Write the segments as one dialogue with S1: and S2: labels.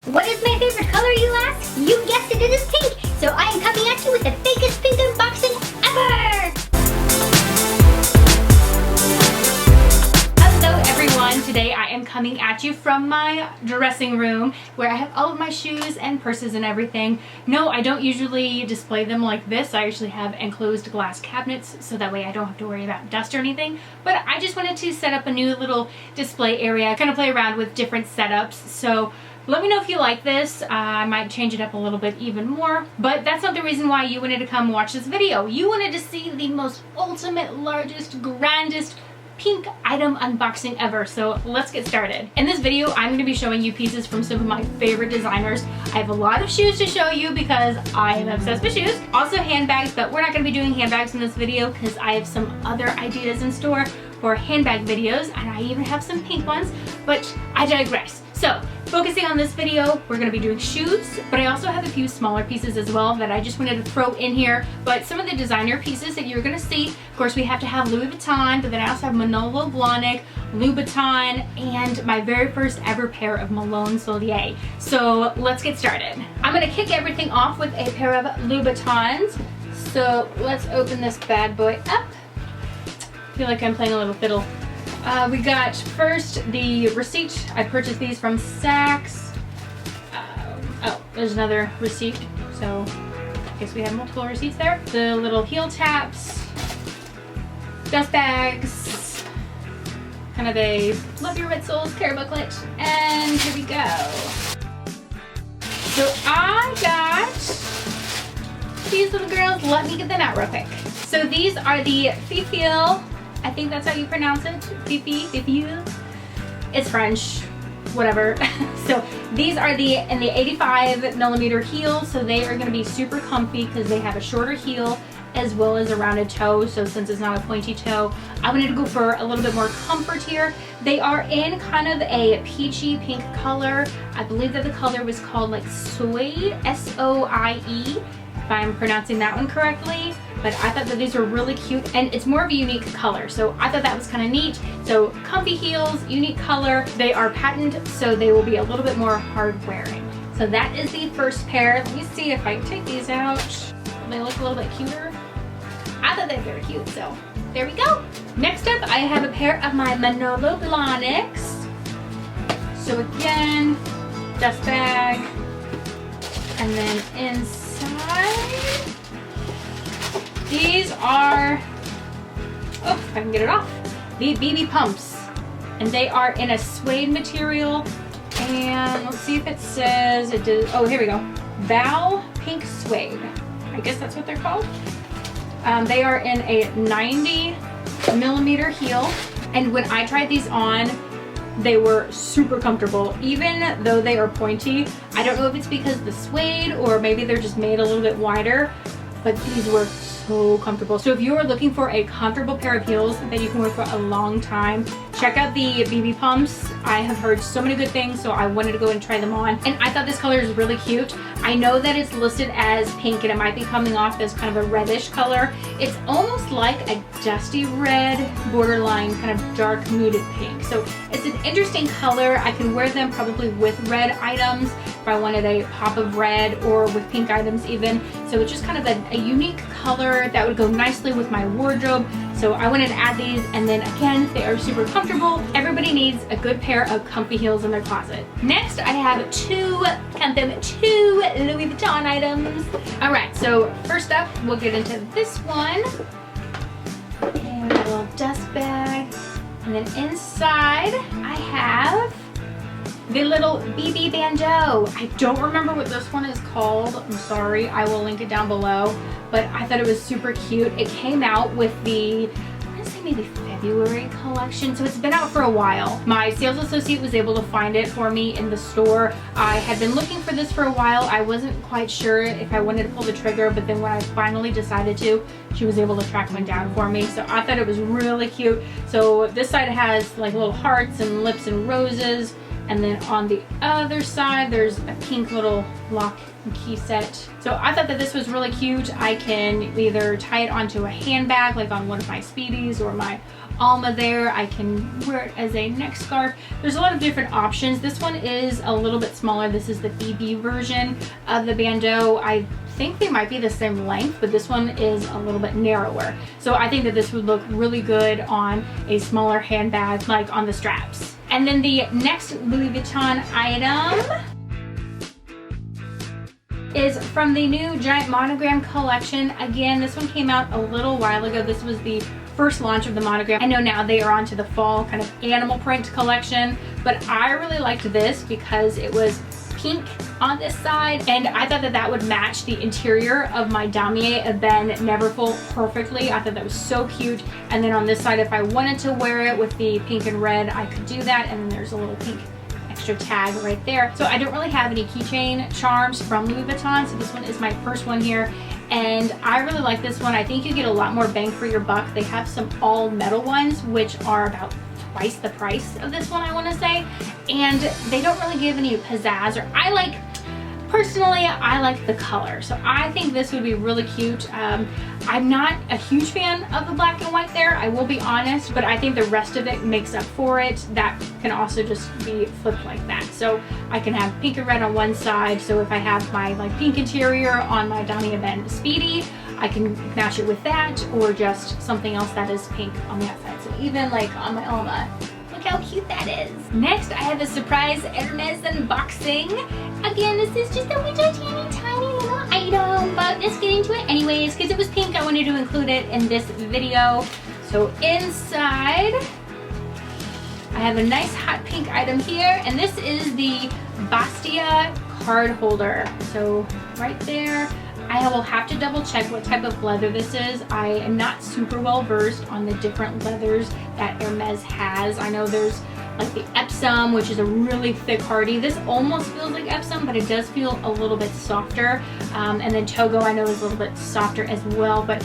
S1: What is my favorite color, you ask? You guessed it, it is pink. So I am coming at you with the fakest pink unboxing ever. Hello everyone, today I am coming at you from my dressing room where I have all of my shoes and purses and everything. No, I don't usually display them like this. I actually have enclosed glass cabinets so that way I don't have to worry about dust or anything. But I just wanted to set up a new little display area, kind of play around with different setups. So let me know if you like this. I might change it up a little bit even more, but that's not the reason why you wanted to come watch this video. You wanted to see the most ultimate, largest, grandest pink item unboxing ever, so let's get started. In this video, I'm going to be showing you pieces from some of my favorite designers. I have a lot of shoes to show you because I am obsessed with shoes. Also handbags, but we're not going to be doing handbags in this video because I have some other ideas in store for handbag videos, and I even have some pink ones, but I digress. So, focusing on this video, we're going to be doing shoes, but I also have a few smaller pieces as well that I just wanted to throw in here. But some of the designer pieces that you're going to see, of course we have to have Louis Vuitton, but then I also have Malono Blahnik, Louboutin, and my very first ever pair of Malone Souliers. So let's get started. I'm going to kick everything off with a pair of Louboutins. So let's open this bad boy up. I feel like I'm playing a little fiddle. We got first the receipt. I purchased these from Saks. Oh, there's another receipt. So I guess we have multiple receipts there. The little heel taps, dust bags, kind of a love your red souls care booklet, and here we go. So I got these little girls. Let me get them out real quick. So these are the Fifil. I think that's how you pronounce it. Fifil. It's French, whatever. So these are in the 85 millimeter heel. So they are going to be super comfy because they have a shorter heel as well as a rounded toe. So since it's not a pointy toe, I wanted to go for a little bit more comfort here. They are in kind of a peachy pink color. I believe that the color was called like Soie, S-O-I-E, if I'm pronouncing that one correctly. But I thought that these were really cute, and it's more of a unique color, so I thought that was kind of neat. So comfy heels, unique color. They are patent, so they will be a little bit more hard wearing. So that is the first pair. Let me see if I can take these out. They look a little bit cuter. I thought they were very cute, so there we go. Next up, I have a pair of my Malono Blahniks. So again, dust bag, and then inside, these are, oh, if I can get it off, the BB pumps. And they are in a suede material. And let's see if it says, it does, oh, here we go. Val Pink Suede. I guess that's what they're called. They are in a 90 millimeter heel. And when I tried these on, they were super comfortable, even though they are pointy. I don't know if it's because the suede or maybe they're just made a little bit wider, but these were so comfortable. So if you are looking for a comfortable pair of heels that you can wear for a long time, check out the BB pumps. I have heard so many good things, so I wanted to go and try them on. And I thought this color is really cute. I know that it's listed as pink and it might be coming off as kind of a reddish color. It's almost like a dusty red, borderline kind of dark muted pink. So it's an interesting color. I can wear them probably with red items if I wanted a pop of red, or with pink items even. So it's just kind of a unique color that would go nicely with my wardrobe. So I wanted to add these, and then again, they are super comfortable. Everybody needs a good pair of comfy heels in their closet. Next, I have two Louis Vuitton items. All right, so first up, we'll get into this one. And a little dust bag. And then inside, I have the little BB bandeau. I don't remember what this one is called. I'm sorry. I will link it down below. But I thought it was super cute. It came out with the, I'm gonna say maybe February collection. So it's been out for a while. My sales associate was able to find it for me in the store. I had been looking for this for a while. I wasn't quite sure if I wanted to pull the trigger, but then when I finally decided to, she was able to track one down for me. So I thought it was really cute. So this side has like little hearts and lips and roses. And then on the other side, there's a pink little lock and key set. So I thought that this was really cute. I can either tie it onto a handbag, like on one of my Speedies or my Alma there. I can wear it as a neck scarf. There's a lot of different options. This one is a little bit smaller. This is the Phoebe version of the bandeau. I think they might be the same length, but this one is a little bit narrower. So I think that this would look really good on a smaller handbag, like on the straps. And then the next Louis Vuitton item is from the new Giant Monogram collection. Again, this one came out a little while ago. This was the first launch of the monogram. I know now they are on to the fall kind of animal print collection, but I really liked this because it was pink on this side, and I thought that that would match the interior of my damier Ebene Neverfull perfectly. I thought that was so cute. And then on this side, if I wanted to wear it with the pink and red, I could do that. And then there's a little pink extra tag right there. So I don't really have any keychain charms from Louis Vuitton, so this one is my first one here. And I really like this one. I think you get a lot more bang for your buck. They have some all metal ones, which are about twice the price of this one, I want to say. And they don't really give any pizzazz, or personally, I like the color. So I think this would be really cute. I'm not a huge fan of the black and white there, I will be honest, but I think the rest of it makes up for it. That can also just be flipped like that. So I can have pink and red on one side. So if I have my like pink interior on my Damier Ebene Speedy, I can match it with that, or just something else that is pink on the outside. So even like on my Alma, look how cute that is. Next, I have a surprise Hermes unboxing. Again, this is just a window tiny little item, but let's get into it anyways. Because it was pink, I wanted to include it in this video. So inside, I have a nice hot pink item here, and this is the Bastia card holder. So right there, I will have to double check what type of leather this is. I am not super well versed on the different leathers that Hermes has. I know there's like the Epsom, which is a really thick hardy. This almost feels like Epsom, but it does feel a little bit softer. And then Togo I know is a little bit softer as well, but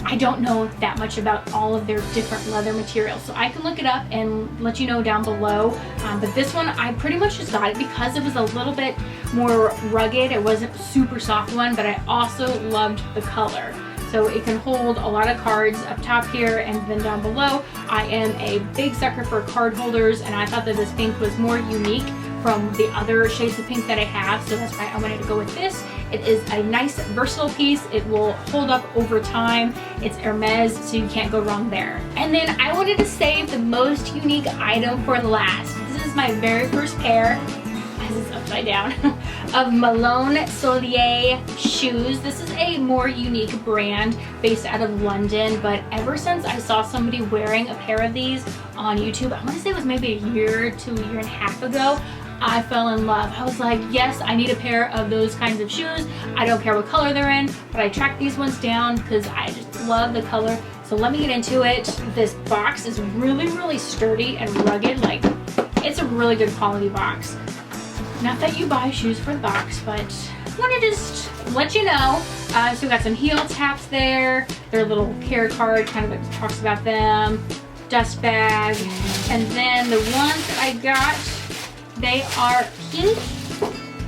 S1: I don't know that much about all of their different leather materials. So I can look it up and let you know down below. But this one, I pretty much just got it because it was a little bit more rugged. It wasn't a super soft one, but I also loved the color. So it can hold a lot of cards up top here and then down below. I am a big sucker for card holders, and I thought that this pink was more unique from the other shades of pink that I have, so that's why I wanted to go with this. It is a nice versatile piece. It will hold up over time. It's Hermes, so you can't go wrong there. And then I wanted to save the most unique item for last. This is my very first pair, as it's upside down, of Malone Souliers shoes. This is a more unique brand based out of London, but ever since I saw somebody wearing a pair of these on YouTube, I want to say it was maybe a year to a year and a half ago, I fell in love. I was like, yes, I need a pair of those kinds of shoes. I don't care what color they're in, but I tracked these ones down because I just love the color. So let me get into it. This box is really sturdy and rugged. Like, it's a really good quality box. Not that you buy shoes for the box, but I want to just let you know. So we got some heel taps there. Their little care card kind of talks about them. Dust bag. And then the ones that I got, they are pink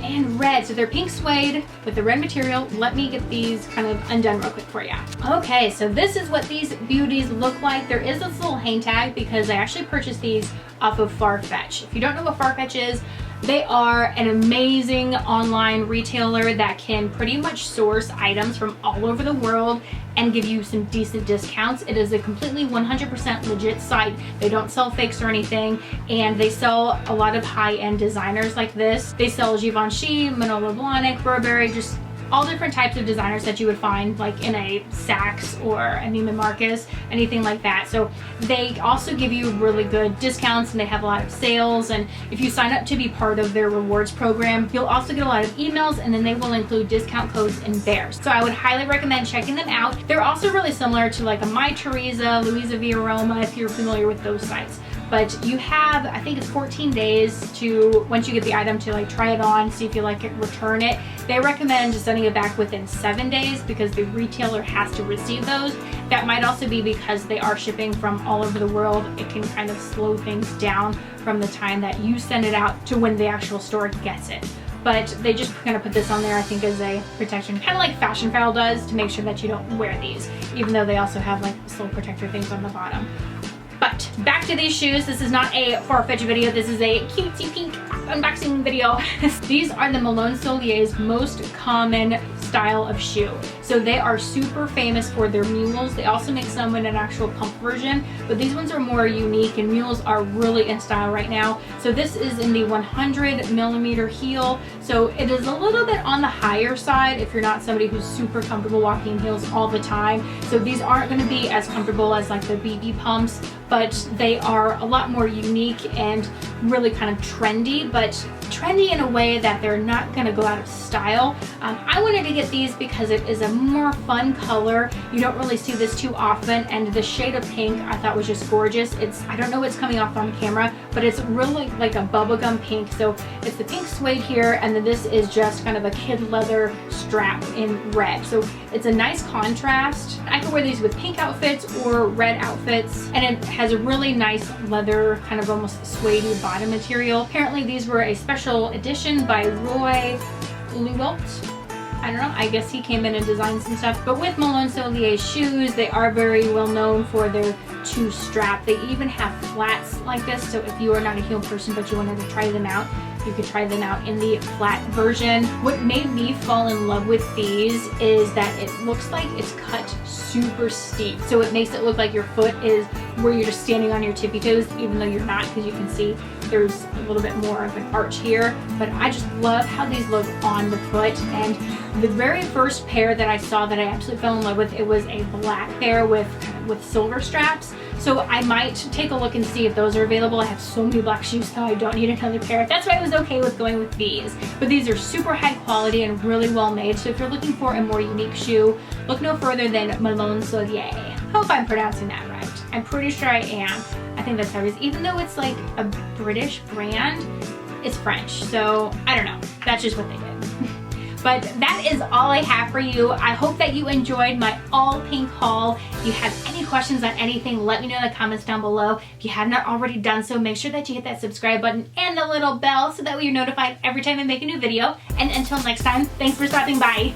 S1: and red. So they're pink suede with the red material. Let me get these kind of undone real quick for you. Okay, so this is what these beauties look like. There is this little hang tag because I actually purchased these off of Farfetch. If you don't know what Farfetch is, they are an amazing online retailer that can pretty much source items from all over the world and give you some decent discounts. It is a completely 100% legit site. They don't sell fakes or anything, and they sell a lot of high-end designers like this. They sell Givenchy, Malono Blahnik, Burberry, just all different types of designers that you would find like in a Saks or a Neiman Marcus, anything like that. So they also give you really good discounts, and they have a lot of sales, and if you sign up to be part of their rewards program, you'll also get a lot of emails, and then they will include discount codes in theirs. So I would highly recommend checking them out. They're also really similar to like a My Teresa, Louisa Via Roma, if you're familiar with those sites. But you have, I think it's 14 days to, once you get the item, to like try it on, see if you like it, return it. They recommend sending it back within 7 days because the retailer has to receive those. That might also be because they are shipping from all over the world. It can kind of slow things down from the time that you send it out to when the actual store gets it. But they just kind of put this on there, I think, as a protection, kind of like Fashion File does, to make sure that you don't wear these, even though they also have like this little protector things on the bottom. But But back to these shoes. This is not a far-fetched video. This is a cutesy pink unboxing video. These are the Malone Souliers' most common style of shoe. So they are super famous for their mules. They also make some in an actual pump version, but these ones are more unique, and mules are really in style right now. So this is in the 100mm heel. So it is a little bit on the higher side if you're not somebody who's super comfortable walking in heels all the time. So these aren't going to be as comfortable as like the BB pumps, but they are a lot more unique and really kind of trendy, but trendy in a way that they're not going to go out of style. I wanted to get these because it is a more fun color. You don't really see this too often, and the shade of pink I thought was just gorgeous. I don't know what's coming off on camera, but it's really like a bubblegum pink. So it's the pink suede here, and then this is just kind of a kid leather strap in red. So it's a nice contrast. I can wear these with pink outfits or red outfits, and it has a really nice leather, kind of almost suede bottom material. Apparently these were a special edition by Roy Lewalt. I don't know, I guess he came in and designed some stuff. But with Malone Souliers shoes, they are very well known for their two strap. They even have flats like this, so if you are not a heel person but you wanted to try them out, you could try them out in the flat version. What made me fall in love with these is that it looks like it's cut super steep. So it makes it look like your foot is where you're just standing on your tippy toes, even though you're not, because you can see there's a little bit more of an arch here. But I just love how these look on the foot. And the very first pair that I saw that I absolutely fell in love with, it was a black pair with silver straps. So I might take a look and see if those are available. I have so many black shoes now, I don't need another pair. That's why I was okay with going with these. But these are super high quality and really well made. So if you're looking for a more unique shoe, look no further than Malone Souliers. Hope I'm pronouncing that right. I'm pretty sure I am. I think that's how it is. Even though it's like a British brand, it's French. So I don't know. That's just what they did. But that is all I have for you. I hope that you enjoyed my all pink haul. If you have any questions on anything, let me know in the comments down below. If you have not already done so, make sure that you hit that subscribe button and the little bell so that way you're notified every time I make a new video. And until next time, thanks for stopping by.